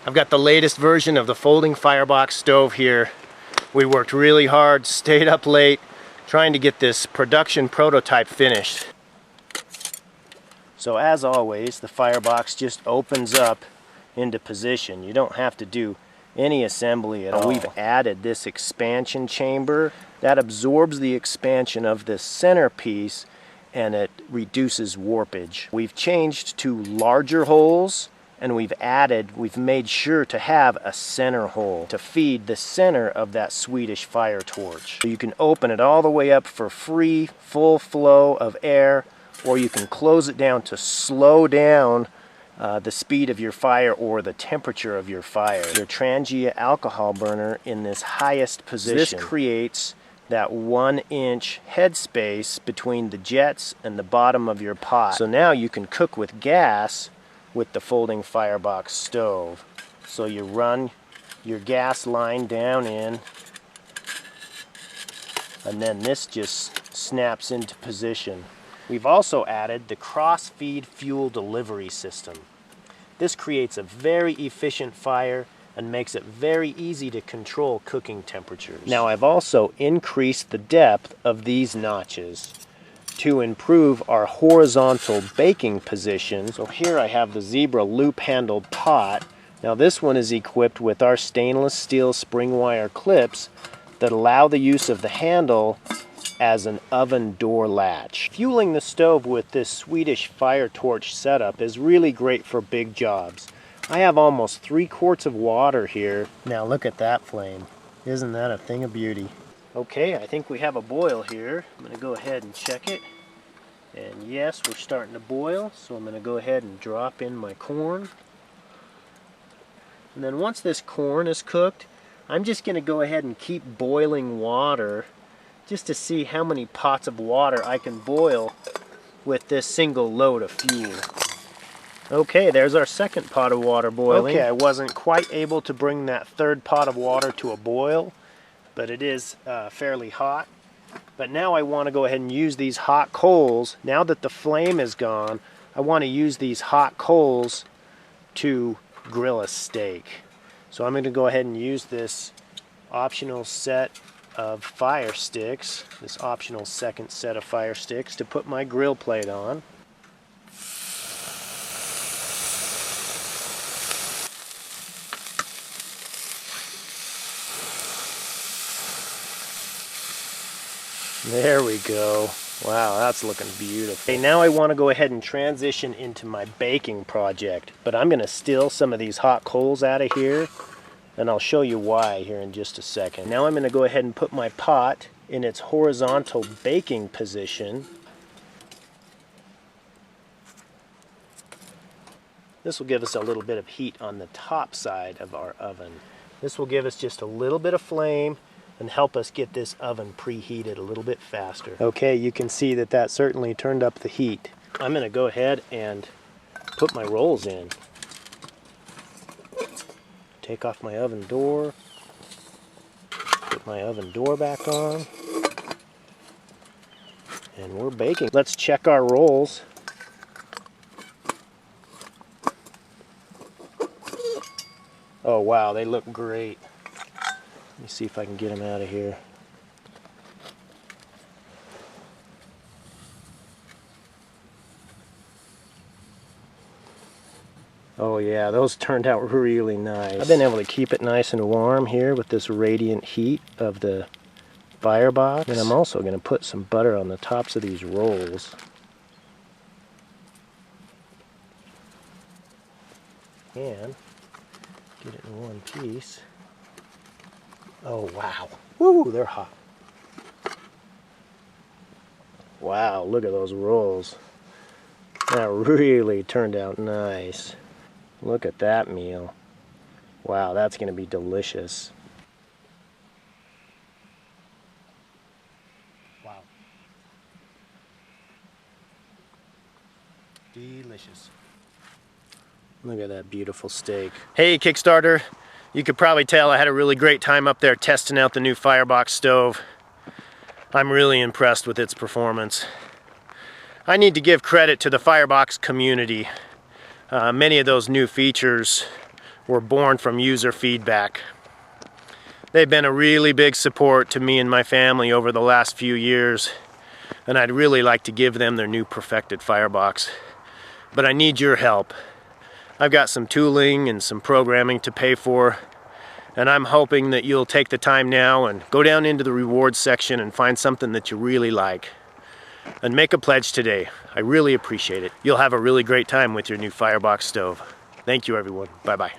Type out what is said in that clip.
I've got the latest version of the folding Firebox stove here. We worked really hard, stayed up late, trying to get this production prototype finished. So as always, the Firebox just opens up into position. You don't have to do any assembly at all. We've added this expansion chamber that absorbs the expansion of this centerpiece and it reduces warpage. We've changed to larger holes and we've made sure to have a center hole to feed the center of that Swedish fire torch. So you can open it all the way up for free, full flow of air, or you can close it down to slow down the speed of your fire or the temperature of your fire. Your Trangia alcohol burner in this highest position. This creates that 1-inch headspace between the jets and the bottom of your pot. So now you can cook with gas with the folding Firebox stove. So you run your gas line down in, and then this just snaps into position. We've also added the cross-feed fuel delivery system. This creates a very efficient fire and makes it very easy to control cooking temperatures. Now I've also increased the depth of these notches to improve our horizontal baking position. So here I have the Zebra loop-handled pot. Now this one is equipped with our stainless steel spring wire clips that allow the use of the handle as an oven door latch. Fueling the stove with this Swedish fire torch setup is really great for big jobs. I have almost 3 quarts of water here. Now look at that flame. Isn't that a thing of beauty? Okay, I think we have a boil here. I'm going to go ahead and check it. And yes, we're starting to boil, so I'm going to go ahead and drop in my corn. And then once this corn is cooked, I'm just going to go ahead and keep boiling water just to see how many pots of water I can boil with this single load of fuel. Okay, there's our second pot of water boiling. Okay, I wasn't quite able to bring that third pot of water to a boil, but it is fairly hot. But now I want to go ahead and use these hot coals. Now that the flame is gone, I want to use these hot coals to grill a steak. So I'm going to go ahead and use this optional set of fire sticks, this optional second set of fire sticks, to put my grill plate on. There we go. Wow, that's looking beautiful. Okay, now I want to go ahead and transition into my baking project, but I'm going to steal some of these hot coals out of here, and I'll show you why here in just a second. Now I'm going to go ahead and put my pot in its horizontal baking position. This will give us a little bit of heat on the top side of our oven. This will give us just a little bit of flame and help us get this oven preheated a little bit faster. Okay, you can see that that certainly turned up the heat. I'm going to go ahead and put my rolls in. Take off my oven door, put my oven door back on, and we're baking. Let's check our rolls. Oh wow, they look great. Let me see if I can get them out of here. Oh yeah, those turned out really nice. I've been able to keep it nice and warm here with this radiant heat of the Firebox. And I'm also going to put some butter on the tops of these rolls. And get it in one piece. Oh wow, woo, they're hot. Wow, look at those rolls. That really turned out nice. Look at that meal. Wow, that's going to be delicious. Wow. Delicious. Look at that beautiful steak. Hey Kickstarter, you could probably tell I had a really great time up there testing out the new Firebox stove. I'm really impressed with its performance. I need to give credit to the Firebox community. Many of those new features were born from user feedback. They've been a really big support to me and my family over the last few years, and I'd really like to give them their new perfected Firebox. But I need your help. I've got some tooling and some programming to pay for, and I'm hoping that you'll take the time now and go down into the rewards section and find something that you really like. And make a pledge today. I really appreciate it. You'll have a really great time with your new Firebox stove. Thank you, everyone. Bye-bye.